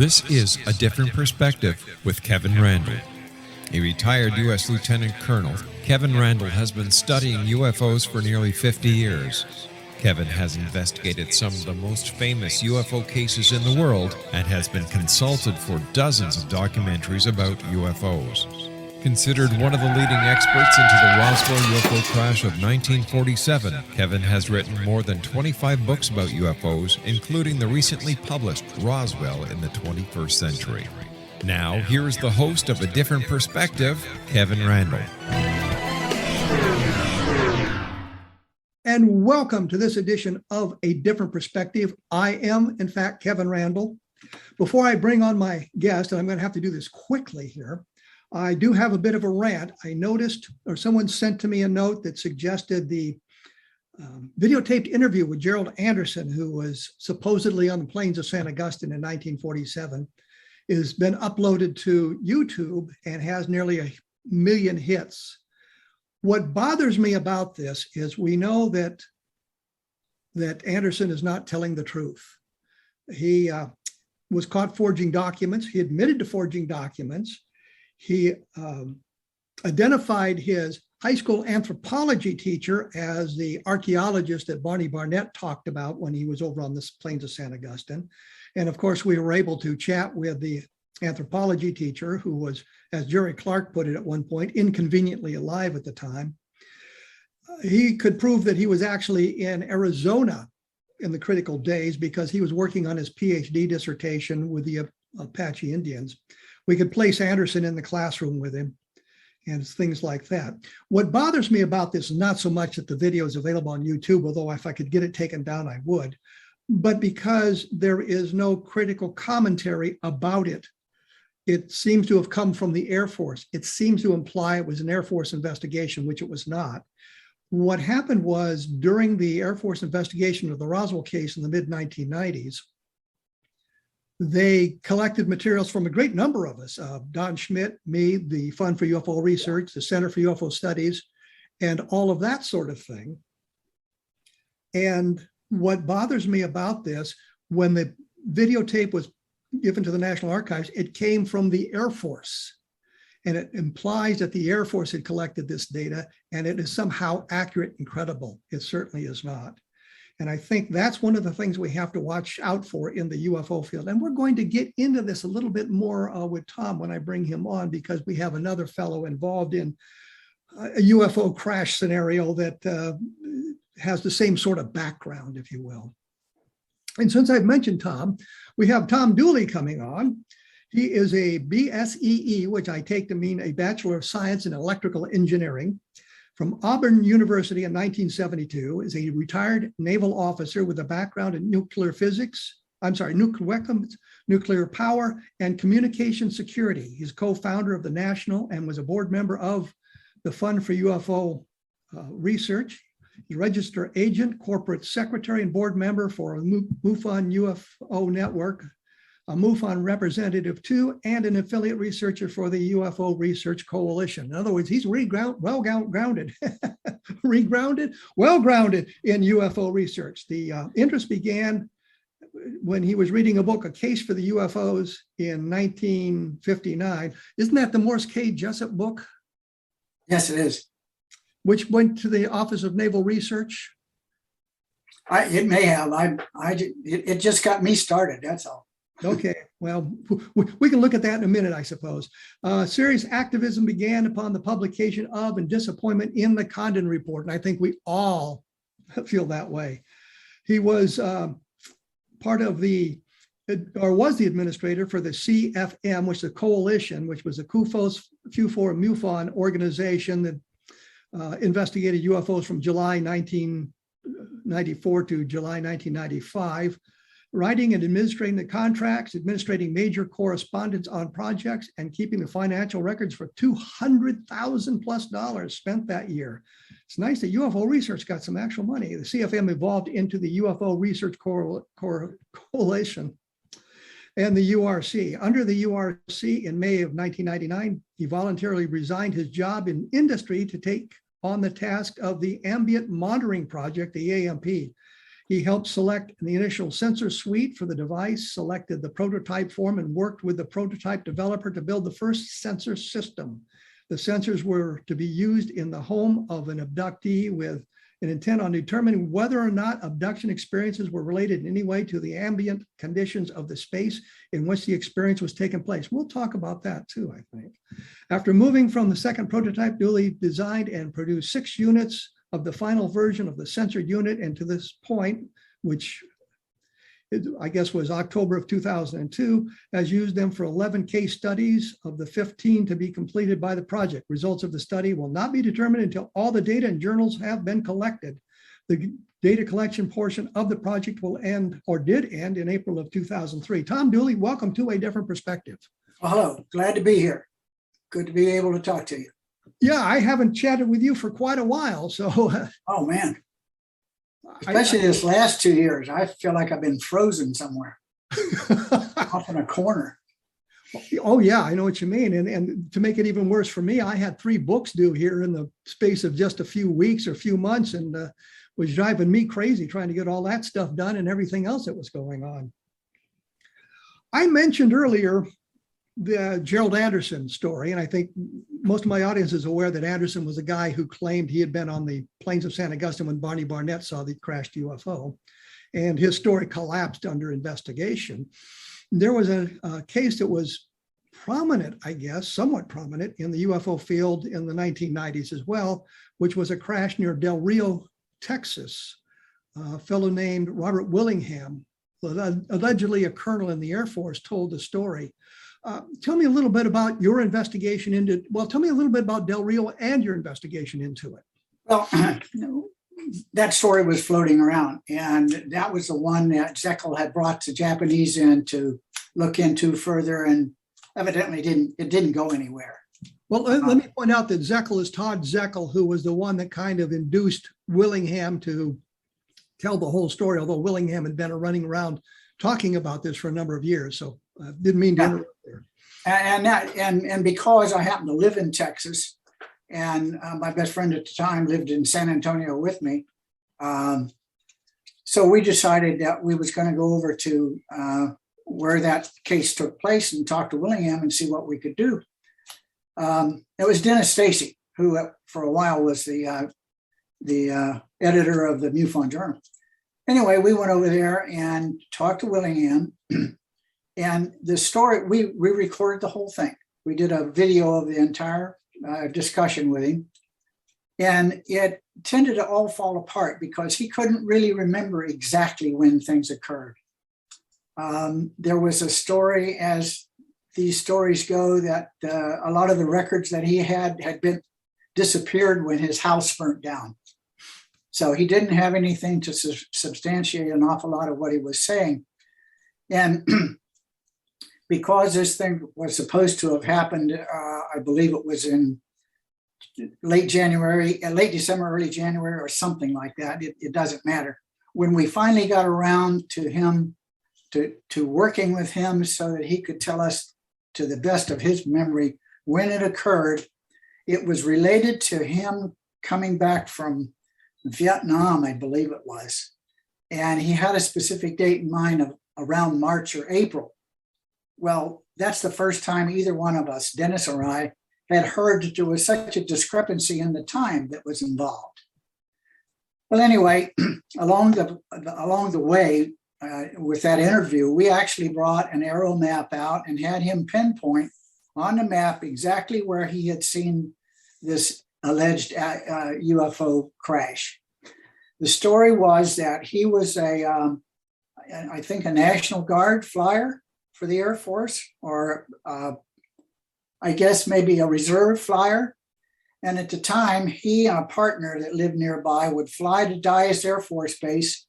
This is A Different Perspective with Kevin Randle. A retired U.S. Lieutenant Colonel, Kevin Randle has been studying UFOs for nearly 50 years. Kevin has investigated some of the most famous UFO cases in the world and has been consulted for dozens of documentaries about UFOs. Considered one of the leading experts into the Roswell UFO crash of 1947, Kevin has written more than 25 books about UFOs, including the recently published Roswell in the 21st Century. Now, here is the host of A Different Perspective, Kevin Randle. And welcome to this edition of A Different Perspective. I am, in fact, Kevin Randle. Before I bring on my guest, and I'm going to have to do this quickly here, I do have a bit of a rant. I noticed, or someone sent to me a note that suggested the videotaped interview with Gerald Anderson, who was supposedly on the plains of San Augustine in 1947, has been uploaded to YouTube and has nearly 1 million hits. What bothers me about this is we know that Anderson is not telling the truth. He was caught forging documents. He admitted to forging documents. He identified his high school anthropology teacher as the archaeologist that Barney Barnett talked about when he was over on the plains of San Augustine. And of course, we were able to chat with the anthropology teacher, who was, as Jerry Clark put it at one point, inconveniently alive at the time. He could prove that he was actually in Arizona in the critical days because he was working on his PhD dissertation with the Apache Indians. We could place Anderson in the classroom with him and things like that. What bothers me about this is not so much that the video is available on YouTube, although if I could get it taken down, I would, but because there is no critical commentary about it. It seems to have come from the Air Force. It seems to imply it was an Air Force investigation, which it was not. What happened was during the Air Force investigation of the Roswell case in the mid-1990s, they collected materials from a great number of us, Don Schmidt, me, the Fund for UFO Research, the Center for UFO Studies, and all of that sort of thing. And what bothers me about this, when the videotape was given to the National Archives, it came from the Air Force. And it implies that the Air Force had collected this data and it is somehow accurate and credible. It certainly is not. And I think that's one of the things we have to watch out for in the UFO field. And we're going to get into this a little bit more with Tom when I bring him on, because we have another fellow involved in a UFO crash scenario that has the same sort of background, if you will. And since I've mentioned Tom, we have Tom Deuley coming on. He is a BSEE, which I take to mean a Bachelor of Science in Electrical Engineering, from Auburn University in 1972, is a retired naval officer with a background in nuclear physics, nuclear weapons, nuclear power, and communication security. He's co-founder of the National and was a board member of the Fund for UFO Research. He's registered agent, corporate secretary, and board member for a MUFON UFO network, a MUFON representative too, and an affiliate researcher for the UFO Research Coalition. In other words, he's well-grounded in UFO research. The interest began when he was reading a book, A Case for the UFOs, in 1959. Isn't that the Morse K. Jessup book? Yes, it is. Which went to the Office of Naval Research? It may have. It just got me started, that's all. Okay, well, we can look at that in a minute, I suppose. Serious activism began upon the publication of and disappointment in the Condon report, and I think we all feel that way. He was part of was the administrator for the CFM, which is a coalition, which was a CUFOS, FUFOR, MUFON organization that investigated UFOs from July 1994 to July 1995. Writing and administrating the contracts, administrating major correspondence on projects, and keeping the financial records for $200,000 plus spent that year. It's nice that UFO Research got some actual money. The CFM evolved into the UFO Research Coalition and the URC. Under the URC, in May of 1999, he voluntarily resigned his job in industry to take on the task of the Ambient Monitoring Project, the AMP. He helped select the initial sensor suite for the device, selected the prototype form, and worked with the prototype developer to build the first sensor system. The sensors were to be used in the home of an abductee with an intent on determining whether or not abduction experiences were related in any way to the ambient conditions of the space in which the experience was taking place. We'll talk about that too, I think. After moving from the second prototype, Deuley designed and produced 6 units of the final version of the sensor unit, and to this point, which I guess was October of 2002, has used them for 11 case studies of the 15 to be completed by the project. Results of the study will not be determined until all the data and journals have been collected. The data collection portion of the project will end, or did end, in April of 2003. Tom Deuley, welcome to A Different Perspective. Well, hello, glad to be here. Good to be able to talk to you. Yeah, I haven't chatted with you for quite a while, so. Oh, man. Especially this last 2 years, I feel like I've been frozen somewhere, off in a corner. Oh, yeah, I know what you mean. And to make it even worse for me, I had 3 books due here in the space of just a few weeks or few months, and was driving me crazy trying to get all that stuff done and everything else that was going on. I mentioned earlier the Gerald Anderson story, and I think most of my audience is aware that Anderson was a guy who claimed he had been on the plains of San Augustine when Barney Barnett saw the crashed UFO, and his story collapsed under investigation. There was a case that was prominent, I guess, somewhat prominent in the UFO field in the 1990s as well, which was a crash near Del Rio, Texas. A fellow named Robert Willingham, allegedly a colonel in the Air Force, told the story. Tell me a little bit about your investigation into, well, tell me a little bit about Del Rio and your investigation into it. Well, that story was floating around, and that was the one that Zeckel had brought the Japanese in to look into further, and evidently it didn't go anywhere. Well, let me point out that Zeckel is Todd Zeckel, who was the one that kind of induced Willingham to tell the whole story, although Willingham had been running around talking about this for a number of years. So didn't mean to interrupt there. And because I happen to live in Texas, and my best friend at the time lived in San Antonio with me, so we decided that we was going to go over to where that case took place and talk to Willingham and see what we could do. It was Dennis Stacy, who for a while was the editor of the MUFON Journal. Anyway, we went over there and talked to Willingham. And the story, we recorded the whole thing. We did a video of the entire discussion with him. And it tended to all fall apart because he couldn't really remember exactly when things occurred. There was a story, as these stories go, that a lot of the records that he had been disappeared when his house burnt down. So he didn't have anything to substantiate an awful lot of what he was saying. And because this thing was supposed to have happened, I believe it was in late December, early January, or something like that. It doesn't matter. When we finally got around to him, to working with him so that he could tell us to the best of his memory when it occurred, it was related to him coming back from Vietnam, I believe it was. And he had a specific date in mind of around March or April. Well, that's the first time either one of us, Dennis or I, had heard that there was such a discrepancy in the time that was involved. Well, anyway, along the way with that interview, we actually brought an aerial map out and had him pinpoint on the map exactly where he had seen this alleged UFO crash. The story was that he was I think a National Guard flyer for the Air Force, or I guess maybe a reserve flyer. And at the time, he and a partner that lived nearby would fly to Dyess Air Force Base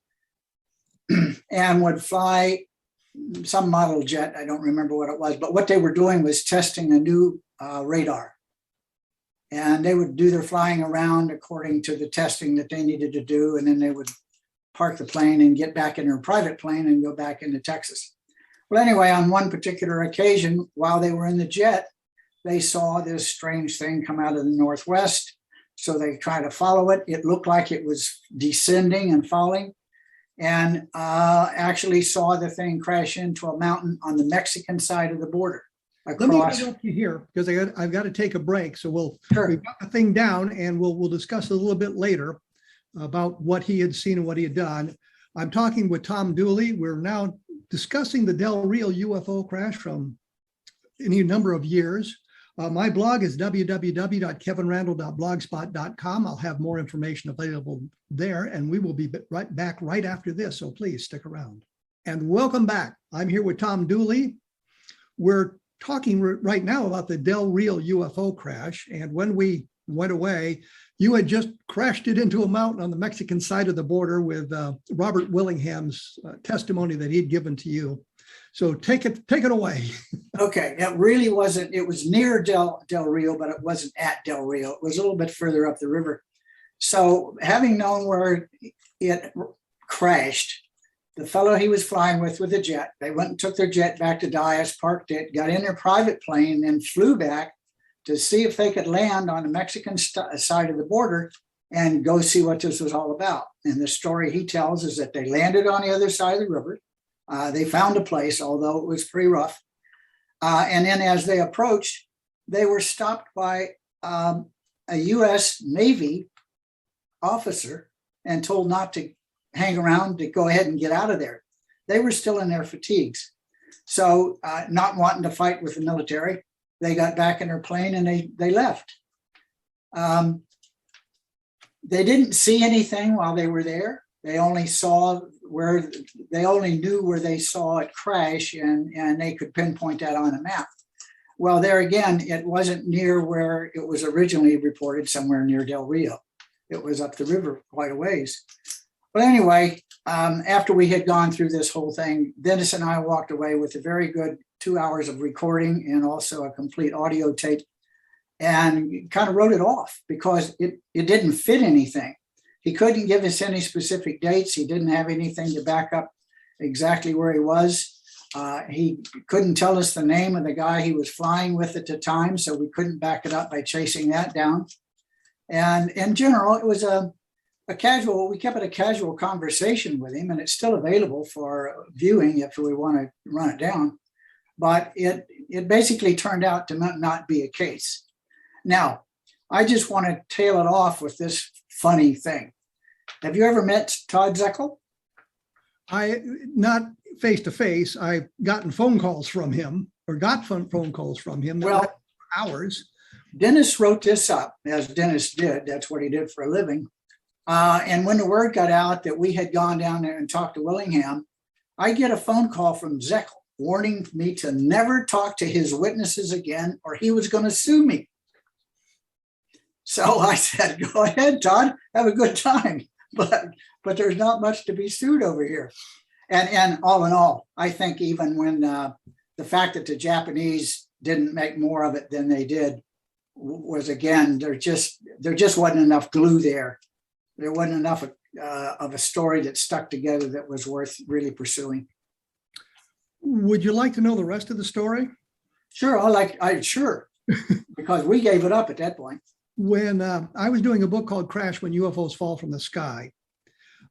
and would fly some model jet. I don't remember what it was, but what they were doing was testing a new radar. And they would do their flying around according to the testing that they needed to do. And then they would park the plane and get back in their private plane and go back into Texas. Well, anyway, on one particular occasion, while they were in the jet, they saw this strange thing come out of the northwest. So they tried to follow it. It looked like it was descending and falling. and actually saw the thing crash into a mountain on the Mexican side of the border. Let me Across. interrupt you here because I've got to take a break. So Sure. we've got the thing down and we'll discuss a little bit later about what he had seen and what he had done. I'm talking with Tom Deuley. We're now discussing the Del Rio UFO crash from any number of years. My blog is www.kevinrandle.blogspot.com. I'll have more information available there, and we will be back right after this. So please stick around. And welcome back. I'm here with Tom Deuley. We're talking right now about the Del Rio UFO crash. And when we went away, you had just crashed it into a mountain on the Mexican side of the border with Robert Willingham's testimony that he'd given to you. So take it away. Okay, it really wasn't, it was near Del Rio, but it wasn't at Del Rio. It was a little bit further up the river. So having known where it crashed, the fellow he was flying with a jet, they went and took their jet back to Dallas, parked it, got in their private plane, and flew back to see if they could land on the Mexican side of the border and go see what this was all about. And the story he tells is that they landed on the other side of the river. They found a place, although it was pretty rough. And then as they approached, they were stopped by a U.S. Navy officer and told not to hang around, to go ahead and get out of there. They were still in their fatigues. So not wanting to fight with the military, they got back in their plane and they left. They didn't see anything while they were there. They only knew where they saw it crash, and they could pinpoint that on a map. Well, there again, it wasn't near where it was originally reported, somewhere near Del Rio. It was up the river quite a ways. But anyway, after we had gone through this whole thing, Dennis and I walked away with a very good 2 hours of recording and also a complete audio tape, and kind of wrote it off because it didn't fit anything. He couldn't give us any specific dates. He didn't have anything to back up exactly where he was. He couldn't tell us the name of the guy he was flying with at the time, so we couldn't back it up by chasing that down. And in general, it was we kept it a casual conversation with him, and it's still available for viewing if we want to run it down. But it basically turned out to not be a case. Now, I just want to tail it off with this funny thing. Have you ever met Todd Zeckel? Not face to face. I've gotten phone calls from him, or got phone calls from him. Well, hours. Dennis wrote this up, as Dennis did. That's what he did for a living. And when the word got out that we had gone down there and talked to Willingham, I get a phone call from Zeckel warning me to never talk to his witnesses again, or he was going to sue me. So I said, go ahead, Todd, have a good time. But there's not much to be sued over here. And all in all, I think even when the fact that the Japanese didn't make more of it than they did was, again, there just wasn't enough glue there. There wasn't enough of a story that stuck together that was worth really pursuing. Would you like to know the rest of the story? Sure, sure, because we gave it up at that point. When I was doing a book called Crash When UFOs Fall from the Sky,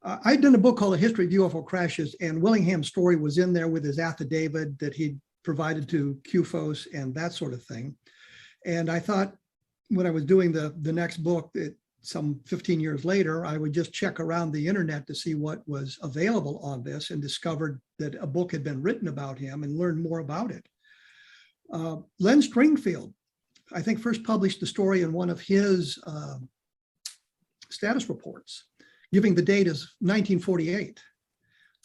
I'd done a book called A History of UFO Crashes, and Willingham's story was in there with his affidavit that he'd provided to CUFOS and that sort of thing. And I thought when I was doing the next book, some 15 years later, I would just check around the internet to see what was available on this, and discovered that a book had been written about him and learned more about it. Len Stringfield, I think, first published the story in one of his status reports, giving the date as 1948.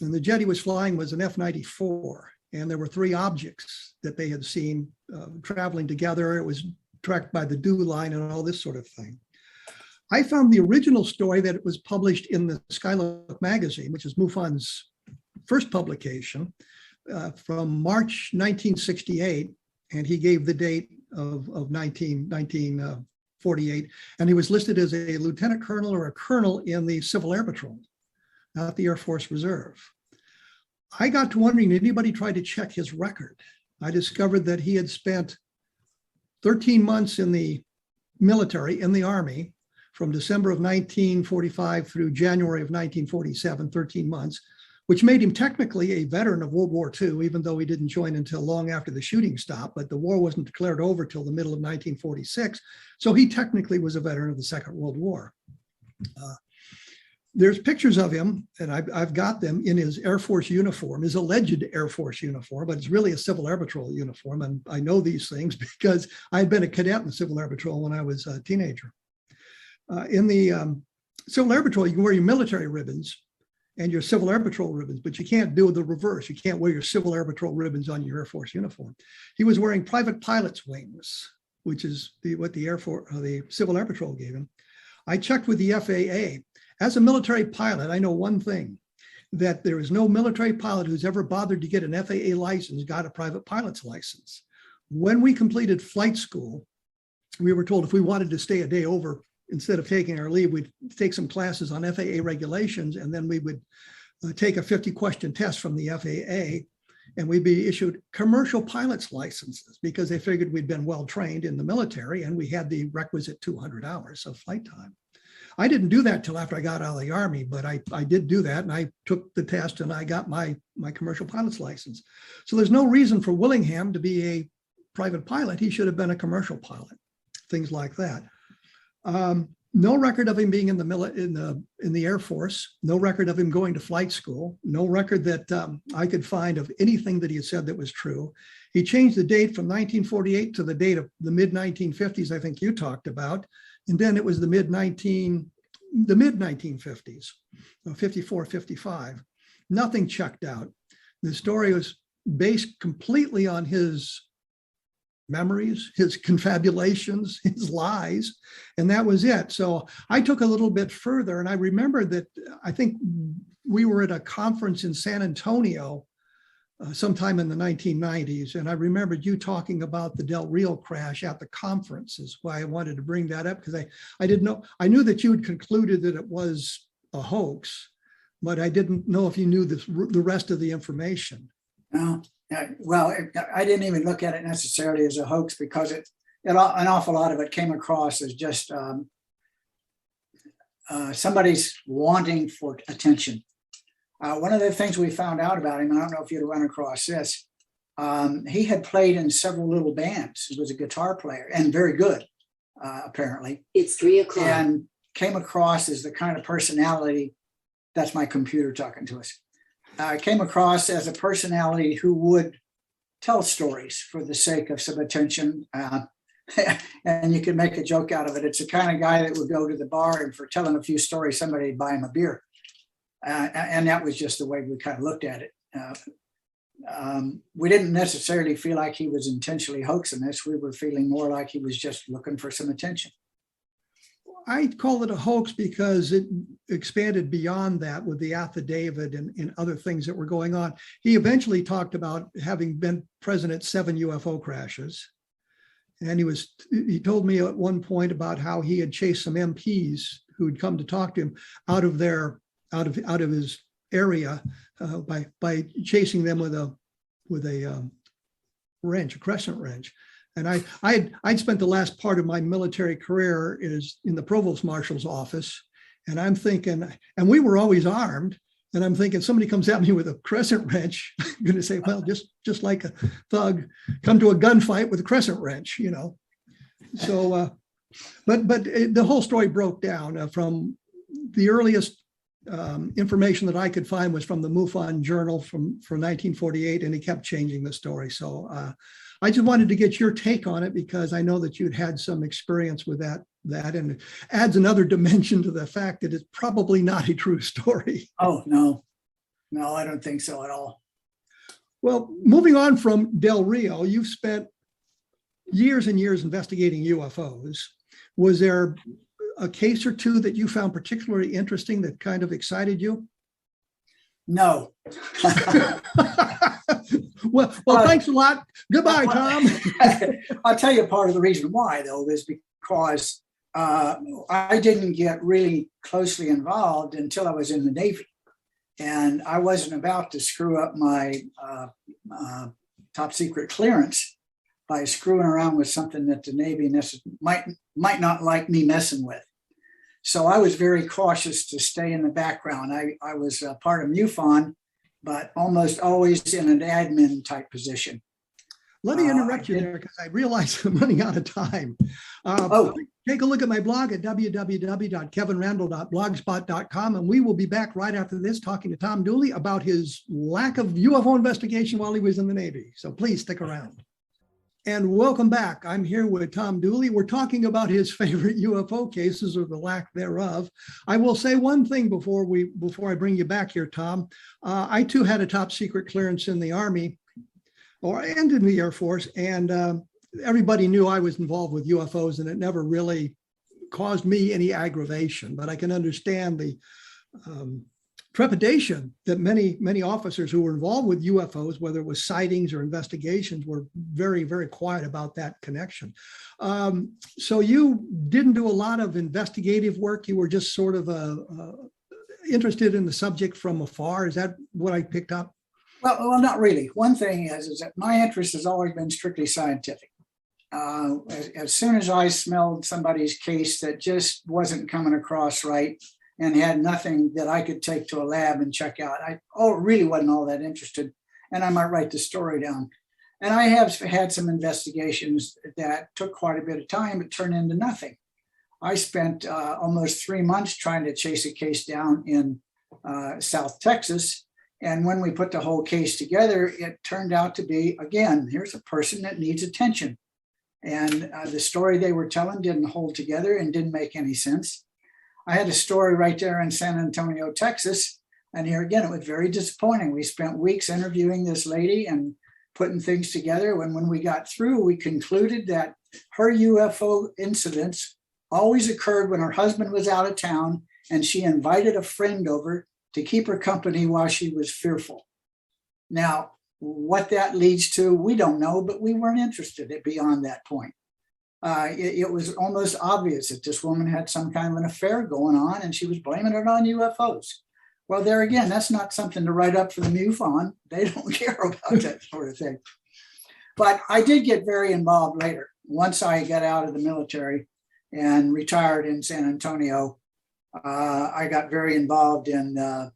And the jet he was flying was an F-94. And there were 3 objects that they had seen traveling together. It was tracked by the dew line and all this sort of thing. I found the original story that it was published in the Skylook magazine, which is MUFON's first publication, from March 1968. And he gave the date of 1948, and he was listed as a lieutenant colonel or a colonel in the Civil Air Patrol, not the Air Force Reserve. I got to wondering, did anybody try to check his record? I discovered that he had spent 13 months in the military, in the Army, from December of 1945 through January of 1947, 13 months. which made him technically a veteran of World War II, even though he didn't join until long after the shooting stopped. But the war wasn't declared over till the middle of 1946. So he technically was a veteran of the Second World War. There's pictures of him, and I've got them, in his Air Force uniform, his alleged Air Force uniform, but it's really a Civil Air Patrol uniform. And I know these things because I had been a cadet in the Civil Air Patrol when I was a teenager. In the Civil Air Patrol, you can wear your military ribbons and your Civil Air Patrol ribbons, but you can't do the reverse. You can't wear your Civil Air Patrol ribbons on your Air Force uniform. He was wearing private pilot's wings, which is what the Air Force, the Civil Air Patrol gave him. I checked with the FAA. As a military pilot, I know one thing, that there is no military pilot who's ever bothered to get an FAA license got a private pilot's license. When we completed flight school, we were told if we wanted to stay a day over, instead of taking our leave, we'd take some classes on FAA regulations, and then we would take a 50-question test from the FAA, and we'd be issued commercial pilot's licenses because they figured we'd been well trained in the military and we had the requisite 200 hours of flight time. I didn't do that till after I got out of the Army, but I did do that, and I took the test and I got my commercial pilot's license. So there's no reason for Willingham to be a private pilot. He should have been a commercial pilot, things like that. No record of him being in the Air Force, no record of him going to flight school, no record that I could find of anything that he had said that was true. He changed the date from 1948 to the date of the mid-1950s, I think you talked about. And then it was the mid-1950s, 54, 55. Nothing checked out. The story was based completely on his memories, his confabulations, his lies, and that was it. So I took a little bit further, and I remember that I think we were at a conference in San Antonio sometime in the 1990s, and I remembered you talking about the Del Rio crash at the conference. Is why I wanted to bring that up, because I didn't know. I knew that you had concluded that it was a hoax, but I didn't know if you knew the rest of the information. No. Well, I didn't even look at it necessarily as a hoax, because an awful lot of it came across as just somebody's wanting for attention. One of the things we found out about him, I don't know if you'd run across this, he had played in several little bands. He was a guitar player and very good, apparently. It's 3 o'clock. And came across as the kind of personality, that's my computer talking to us, came across as a personality who would tell stories for the sake of some attention. And you can make a joke out of it. It's the kind of guy that would go to the bar, and for telling a few stories, somebody would buy him a beer. And that was just the way we kind of looked at it. We didn't necessarily feel like he was intentionally hoaxing this. We were feeling more like he was just looking for some attention. I call it a hoax because it expanded beyond that with the affidavit and other things that were going on. He eventually talked about having been present at 7 UFO crashes. And he told me at one point about how he had chased some MPs who had come to talk to him out of his area by chasing them with a wrench, a crescent wrench. And I'd spent the last part of my military career is in the provost marshal's office, and I'm thinking, and we were always armed, and I'm thinking somebody comes at me with a crescent wrench, I'm going to say, well, just like a thug, come to a gunfight with a crescent wrench, you know. So, but the whole story broke down from the earliest information that I could find was from the MUFON journal from 1948, and he kept changing the story. So I just wanted to get your take on it, because I know that you'd had some experience with that, and it adds another dimension to the fact that it's probably not a true story. Oh, no, I don't think so at all. Well, moving on from Del Rio, you've spent years and years investigating UFOs. Was there a case or two that you found particularly interesting that kind of excited you? No. Well, thanks a lot. Goodbye, Tom. I'll tell you part of the reason why, though, is because I didn't get really closely involved until I was in the Navy. And I wasn't about to screw up my top secret clearance by screwing around with something that the Navy might not like me messing with. So I was very cautious to stay in the background. I was part of MUFON, but almost always in an admin type position. Let me interrupt you there because I realize I'm running out of time. Take a look at my blog at www.kevinrandle.blogspot.com, and we will be back right after this talking to Tom Deuley about his lack of UFO investigation while he was in the Navy. So please stick around. And welcome back. I'm here with Tom Deuley. We're talking about his favorite UFO cases, or the lack thereof. I will say one thing before I bring you back here, Tom. I too had a top secret clearance in the Army, and in the Air Force, and everybody knew I was involved with UFOs, and it never really caused me any aggravation. But I can understand the trepidation that many officers who were involved with UFOs, whether it was sightings or investigations, were very, very quiet about that connection. So you didn't do a lot of investigative work. You were just sort of interested in the subject from afar. Is that what I picked up? Well, not really. One thing is that my interest has always been strictly scientific. As soon as I smelled somebody's case that just wasn't coming across right and had nothing that I could take to a lab and check out, I really wasn't all that interested, and I might write the story down. And I have had some investigations that took quite a bit of time, but turned into nothing. I spent almost 3 months trying to chase a case down in South Texas. And when we put the whole case together, it turned out to be, again, here's a person that needs attention. And the story they were telling didn't hold together and didn't make any sense. I had a story right there in San Antonio, Texas. And here again, it was very disappointing. We spent weeks interviewing this lady and putting things together. When we got through, we concluded that her UFO incidents always occurred when her husband was out of town and she invited a friend over to keep her company while she was fearful. Now, what that leads to, we don't know, but we weren't interested beyond that point. It was almost obvious that this woman had some kind of an affair going on, and she was blaming it on UFOs. Well, there again, that's not something to write up for the MUFON. They don't care about that sort of thing. But I did get very involved later. Once I got out of the military and retired in San Antonio, I got very involved in the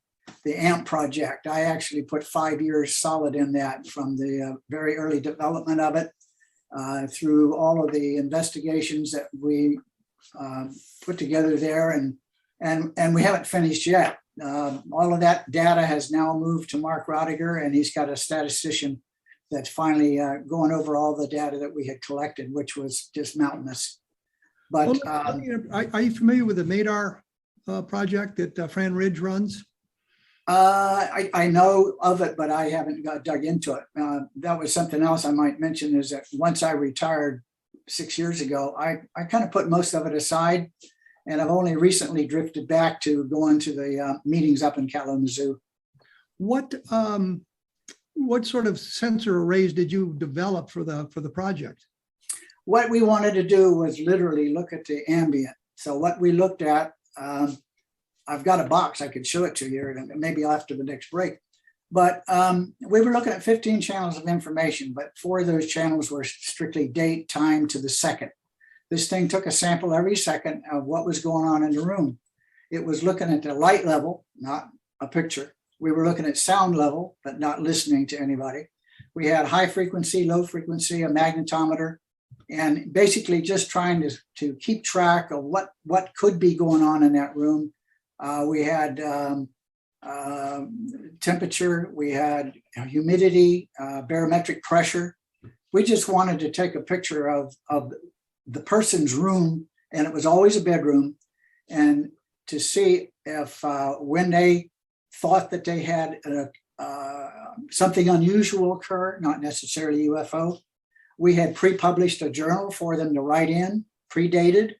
AMP project. I actually put 5 years solid in that, from the very early development of it through all of the investigations that we put together there, and we haven't finished yet. All of that data has now moved to Mark Rodiger, and he's got a statistician that's finally going over all the data that we had collected, which was just mountainous. But are you familiar with the MADAR project that Fran Ridge runs? I know of it, but I haven't dug into it. That was something else I might mention, is that once I retired 6 years ago, I kind of put most of it aside, and I've only recently drifted back to going to the meetings up in Kalamazoo. What sort of sensor arrays did you develop for the project? What we wanted to do was literally look at the ambient. So what we looked at, I've got a box, I could show it to you, maybe after the next break. But we were looking at 15 channels of information, but 4 of those channels were strictly date, time to the second. This thing took a sample every second of what was going on in the room. It was looking at the light level, not a picture. We were looking at sound level, but not listening to anybody. We had high frequency, low frequency, a magnetometer, and basically just trying to keep track of what could be going on in that room. We had temperature, we had humidity, barometric pressure. We just wanted to take a picture of the person's room, and it was always a bedroom, and to see if when they thought that they had something unusual occur, not necessarily UFO. We had pre-published a journal for them to write in, predated,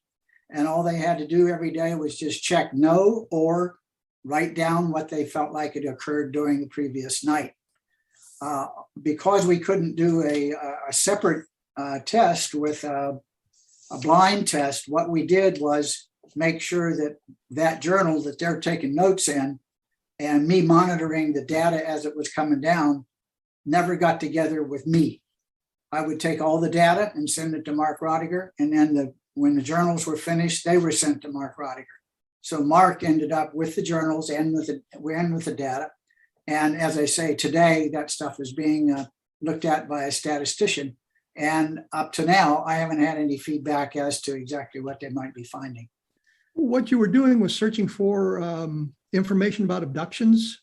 and all they had to do every day was just check no or write down what they felt like it occurred during the previous night. Because we couldn't do a separate test with a blind test, what we did was make sure that journal that they're taking notes in and me monitoring the data as it was coming down never got together with me. I would take all the data and send it to Mark Rodiger, and then when the journals were finished, they were sent to Mark Rodiger. So Mark ended up with the journals and with the data, And as I say, today, that stuff is being looked at by a statistician. And up to now, I haven't had any feedback as to exactly what they might be finding. What you were doing was searching for information about abductions.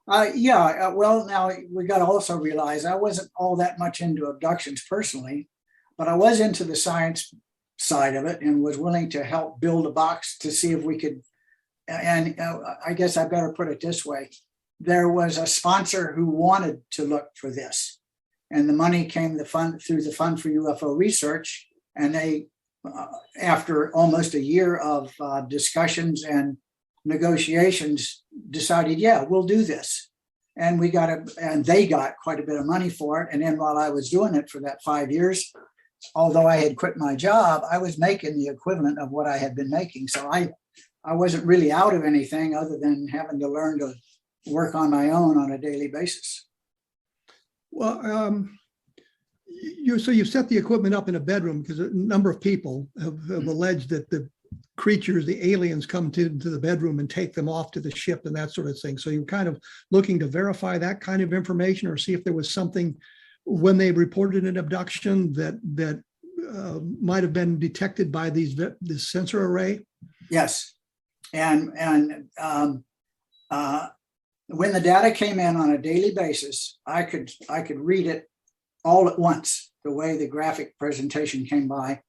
Well, now we got to also realize I wasn't all that much into abductions personally, but I was into the science side of it and was willing to help build a box to see if we could. And I guess I better put it this way. There was a sponsor who wanted to look for this, and the money came through the Fund for UFO Research. And they, after almost a year of discussions and negotiations, decided, yeah, we'll do this. And they got quite a bit of money for it. And then while I was doing it for that 5 years, although I had quit my job, I was making the equivalent of what I had been making. So I wasn't really out of anything other than having to learn to work on my own on a daily basis. Well, you set the equipment up in a bedroom because a number of people have alleged that the creatures, the aliens, come to the bedroom and take them off to the ship and that sort of thing. So you're kind of looking to verify that kind of information, or see if there was something when they reported an abduction that might have been detected by this sensor array. Yes, and when the data came in on a daily basis, I could read it all at once, the way the graphic presentation came by.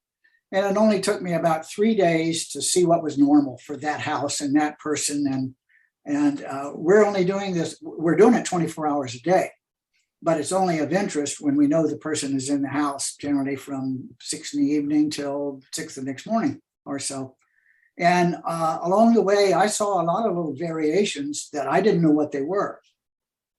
And it only took me about 3 days to see what was normal for that house and that person. And we're only doing this, we're doing it 24 hours a day, but it's only of interest when we know the person is in the house, generally from 6 in the evening till 6 the next morning or so. And along the way, I saw a lot of little variations that I didn't know what they were.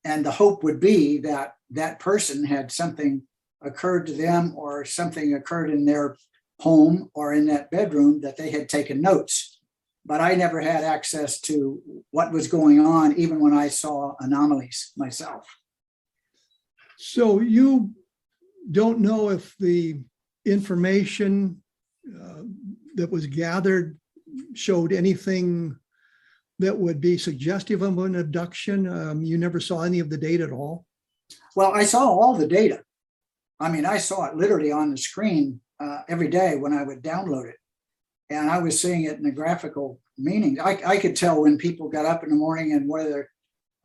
And the hope would be that that person had something occurred to them, or something occurred in their home or in that bedroom that they had taken notes. But I never had access to what was going on, even when I saw anomalies myself. So you don't know if the information that was gathered showed anything that would be suggestive of an abduction? You never saw any of the data at all? Well, I saw all the data. I mean, I saw it literally on the screen every day when I would download it. And I was seeing it in the graphical meaning. I could tell when people got up in the morning and whether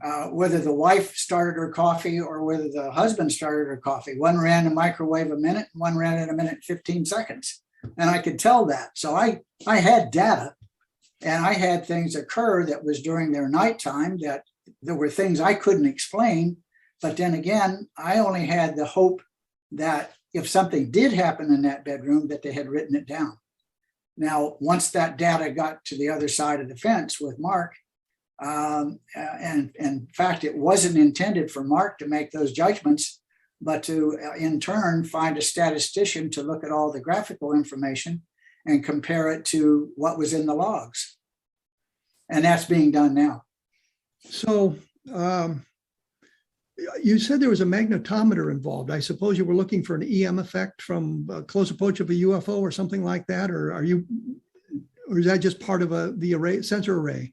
the wife started her coffee or whether the husband started her coffee. One ran a microwave a minute, one ran it a minute 15 seconds. And I could tell that. So I had data, and I had things occur that was during their nighttime, that there were things I couldn't explain. But then again, I only had the hope that if something did happen in that bedroom, that they had written it down. Now, once that data got to the other side of the fence with Mark, and in fact, it wasn't intended for Mark to make those judgments, but to in turn find a statistician to look at all the graphical information and compare it to what was in the logs. And that's being done now. So you said there was a magnetometer involved. I suppose you were looking for an EM effect from a close approach of a UFO or something like that, or is that just part of the array, sensor array?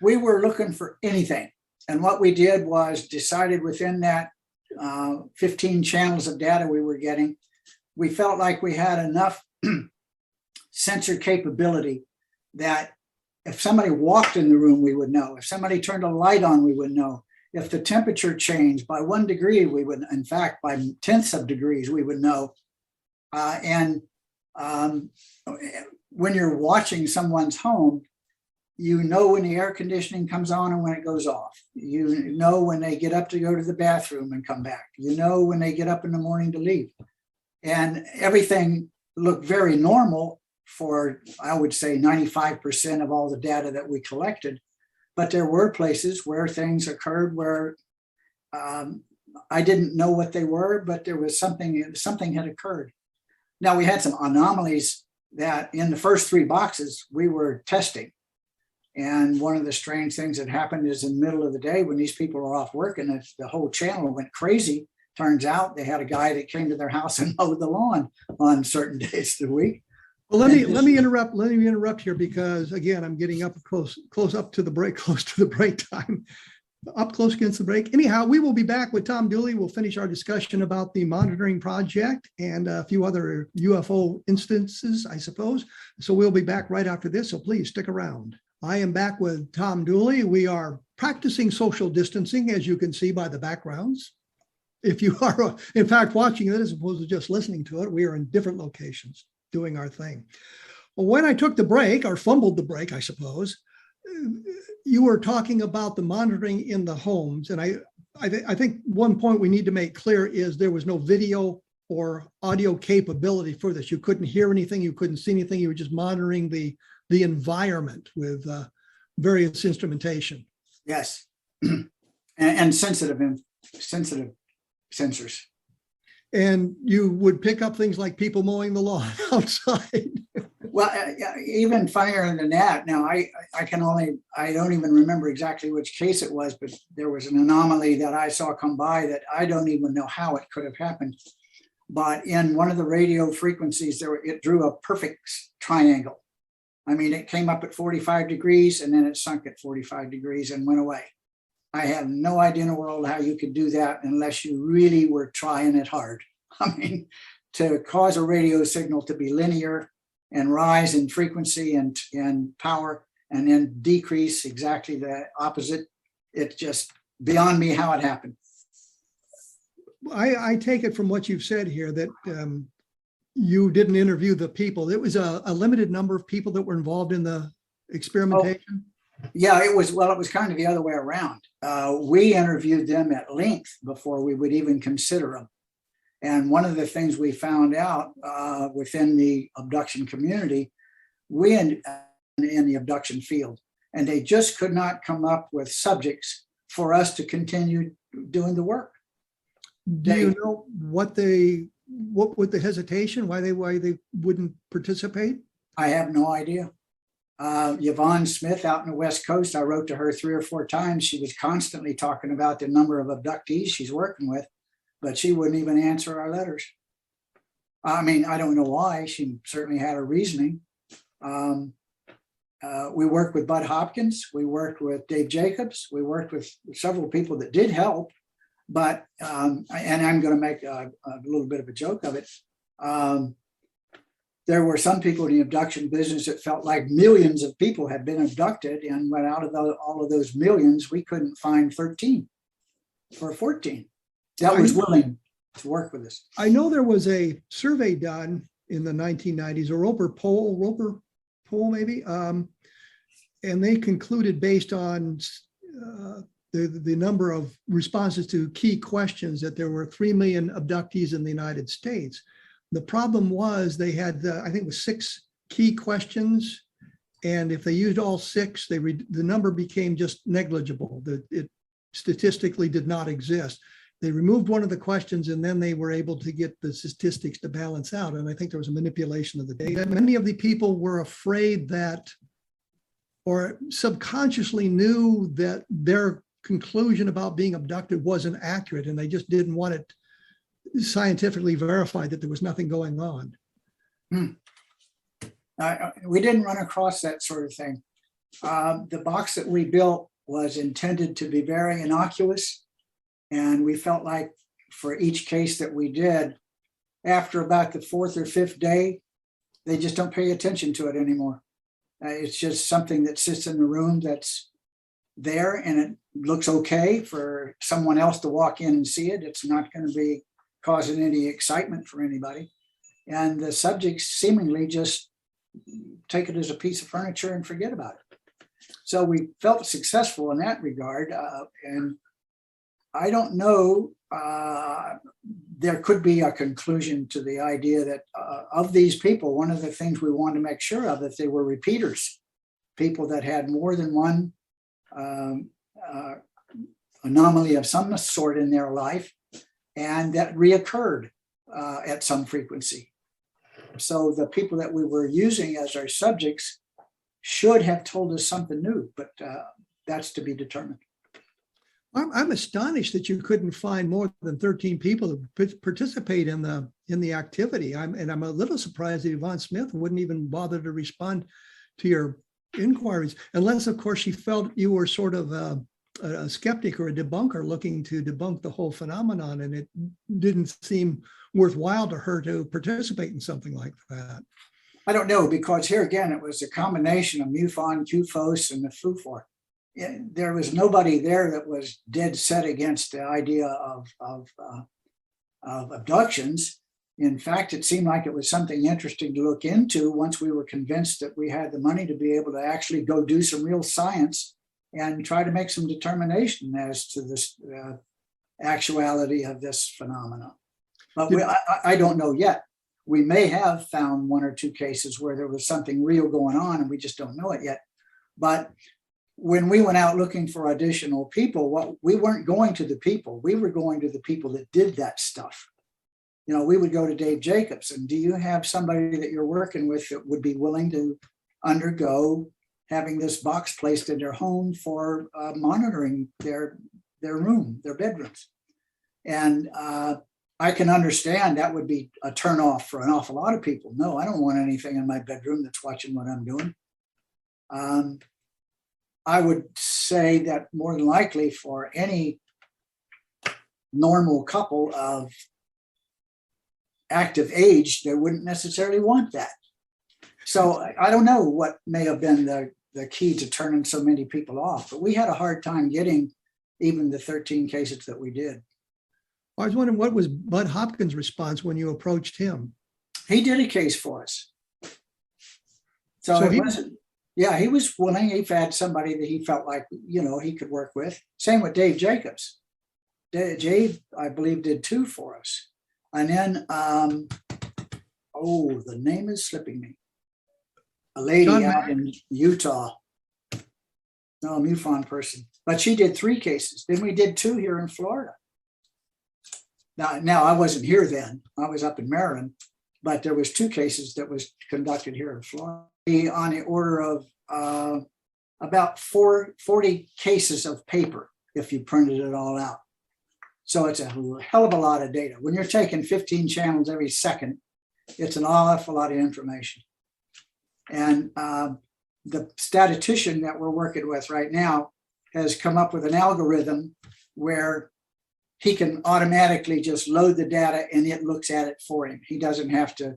We were looking for anything. And what we did was decided within that 15 channels of data we were getting, we felt like we had enough sensor capability that if somebody walked in the room, we would know. If somebody turned a light on, we would know. If the temperature changed by 1 degree, we would, in fact, by tenths of degrees, we would know. When you're watching someone's home, you know when the air conditioning comes on and when it goes off. You know when they get up to go to the bathroom and come back. You know when they get up in the morning to leave. And everything looked very normal for, I would say, 95% of all the data that we collected. But there were places where things occurred where I didn't know what they were, but there was something had occurred. Now, we had some anomalies that in the first 3 boxes we were testing. And one of the strange things that happened is in the middle of the day when these people are off work and the whole channel went crazy. Turns out they had a guy that came to their house and mowed the lawn on certain days of the week. Well, let me interrupt here, because again, I'm getting up close to the break time. up close against the break. Anyhow, we will be back with Tom Deuley. We'll finish our discussion about the monitoring project and a few other UFO instances, I suppose. So we'll be back right after this. So please stick around. I am back with Tom Deuley. We are practicing social distancing, as you can see by the backgrounds. If you are, in fact, watching it as opposed to just listening to it, we are in different locations doing our thing. Well, when I took the break, or fumbled the break, I suppose, you were talking about the monitoring in the homes. And I think one point we need to make clear is there was no video or audio capability for this. You couldn't hear anything, you couldn't see anything. You were just monitoring the environment with various instrumentation. Yes, and sensitive sensors. And you would pick up things like people mowing the lawn outside. Well, even funnier than that. Now, I don't even remember exactly which case it was, but there was an anomaly that I saw come by that I don't even know how it could have happened. But in one of the radio frequencies, it drew a perfect triangle. I mean, it came up at 45 degrees and then it sunk at 45 degrees and went away. I have no idea in the world how you could do that unless you really were trying it hard. I mean, to cause a radio signal to be linear and rise in frequency and power and then decrease exactly the opposite, it's just beyond me how it happened. I take it from what you've said here that you didn't interview the people. It was a limited number of people that were involved in the experimentation. Oh, yeah, it was kind of the other way around. We interviewed them at length before we would even consider them. And one of the things we found out within the abduction community, we in the abduction field, and they just could not come up with subjects for us to continue doing the work. Do you know what with the hesitation, why they wouldn't participate? I have no idea. Yvonne Smith out in the West Coast, I wrote to her 3 or 4 times. She was constantly talking about the number of abductees she's working with, but she wouldn't even answer our letters. I mean, I don't know why. She certainly had her reasoning. We worked with Bud Hopkins. We worked with Dave Jacobs. We worked with several people that did help, but, and I'm going to make a little bit of a joke of it. There were some people in the abduction business that felt like millions of people had been abducted, and went out of all of those millions, we couldn't find 13 or 14 that was willing to work with us. I know there was a survey done in the 1990s, a Roper poll maybe, and they concluded based on the number of responses to key questions that there were 3 million abductees in the United States. The problem was they had, I think it was 6 key questions. And if they used all 6, the number became just negligible. It statistically did not exist. They removed one of the questions and then they were able to get the statistics to balance out. And I think there was a manipulation of the data. Many of the people were afraid that, or subconsciously knew that their conclusion about being abducted wasn't accurate, and they just didn't want it scientifically verified that there was nothing going on. We didn't run across that sort of thing. The box that we built was intended to be very innocuous, and we felt like for each case that we did, after about the 4th or 5th day, they just don't pay attention to it anymore. It's just something that sits in the room that's there, and it looks okay for someone else to walk in and see it. It's not going to be causing any excitement for anybody. And the subjects seemingly just take it as a piece of furniture and forget about it. So we felt successful in that regard. And I don't know, there could be a conclusion to the idea that of these people, one of the things we wanted to make sure of, that they were repeaters, people that had more than one anomaly of some sort in their life, and that reoccurred at some frequency. So the people that we were using as our subjects should have told us something new, but that's to be determined. I'm astonished that you couldn't find more than 13 people to participate in the activity. I'm a little surprised that Yvonne Smith wouldn't even bother to respond to your inquiries, unless, of course, she felt you were sort of a skeptic or a debunker looking to debunk the whole phenomenon, and it didn't seem worthwhile to her to participate in something like that. I don't know, because here again, it was a combination of MUFON, CUFOS, and the FUFOR. There was nobody there that was dead set against the idea of abductions. In fact, it seemed like it was something interesting to look into once we were convinced that we had the money to be able to actually go do some real science and try to make some determination as to this actuality of this phenomenon. But I don't know yet. We may have found one or two cases where there was something real going on and we just don't know it yet. But when we went out looking for additional people, we weren't going to the people. We were going to the people that did that stuff. You know, we would go to Dave Jacobs and, do you have somebody that you're working with that would be willing to undergo having this box placed in their home for monitoring their room, their bedrooms? And I can understand that would be a turnoff for an awful lot of people. No, I don't want anything in my bedroom that's watching what I'm doing. I would say that more than likely for any normal couple of active age, they wouldn't necessarily want that. So I don't know what may have been the key to turning so many people off, but we had a hard time getting even the 13 cases that we did. I was wondering, what was Bud Hopkins' response when you approached him? He did a case for us. So it wasn't, yeah, he was willing. He had somebody that he felt like, you know, he could work with. Same with Dave Jacobs. Dave, I believe, did 2 for us. And then, the name is slipping me. A lady out in Utah. No, a MUFON person. But she did 3 cases. Then we did 2 here in Florida. Now I wasn't here then. I was up in Maryland. But there was 2 cases that was conducted here in Florida. On the order of about 40 cases of paper if you printed it all out. So it's a hell of a lot of data. When you're taking 15 channels every second, it's an awful lot of information. And the statistician that we're working with right now has come up with an algorithm where he can automatically just load the data and it looks at it for him. He doesn't have to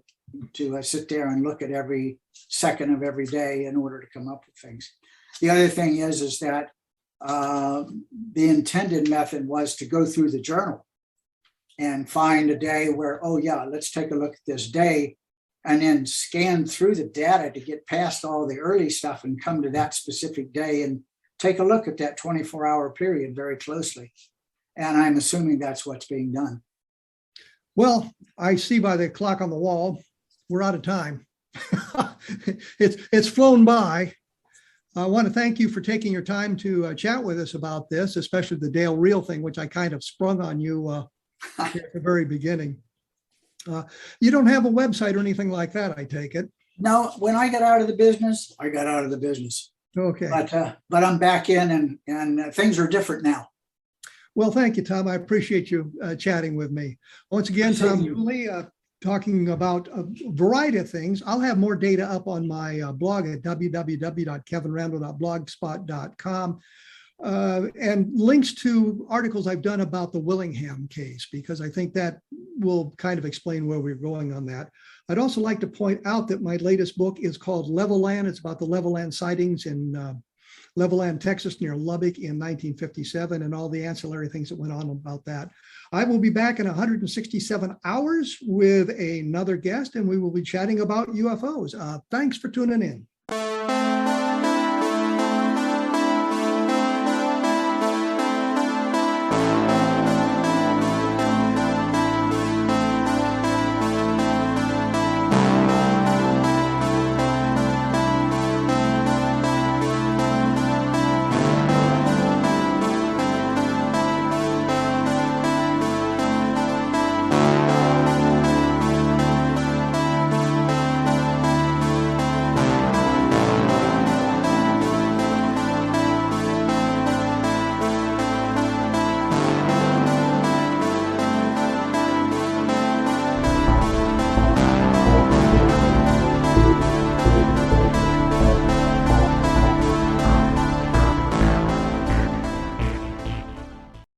sit there and look at every second of every day in order to come up with things. The other thing is that the intended method was to go through the journal and find a day where, oh yeah, let's take a look at this day, and then scan through the data to get past all the early stuff and come to that specific day and take a look at that 24-hour period very closely. And I'm assuming that's what's being done. Well, I see by the clock on the wall, we're out of time. It's flown by. I want to thank you for taking your time to chat with us about this, especially the Dale Reel thing, which I kind of sprung on you at the very beginning. You don't have a website or anything like that, I take it? No, when I got out of the business, I got out of the business. Okay. But I'm back in and things are different now. Well, thank you, Tom. I appreciate you chatting with me. Once again, Tom Deuley, talking about a variety of things. I'll have more data up on my blog at www.kevinrandle.blogspot.com and links to articles I've done about the Willingham case, because I think that will kind of explain where we're going on that. I'd also like to point out that my latest book is called Level Land. It's about the Level Land sightings in Level Land, Texas, near Lubbock in 1957, and all the ancillary things that went on about that. I will be back in 167 hours with another guest, and we will be chatting about UFOs. Thanks for tuning in.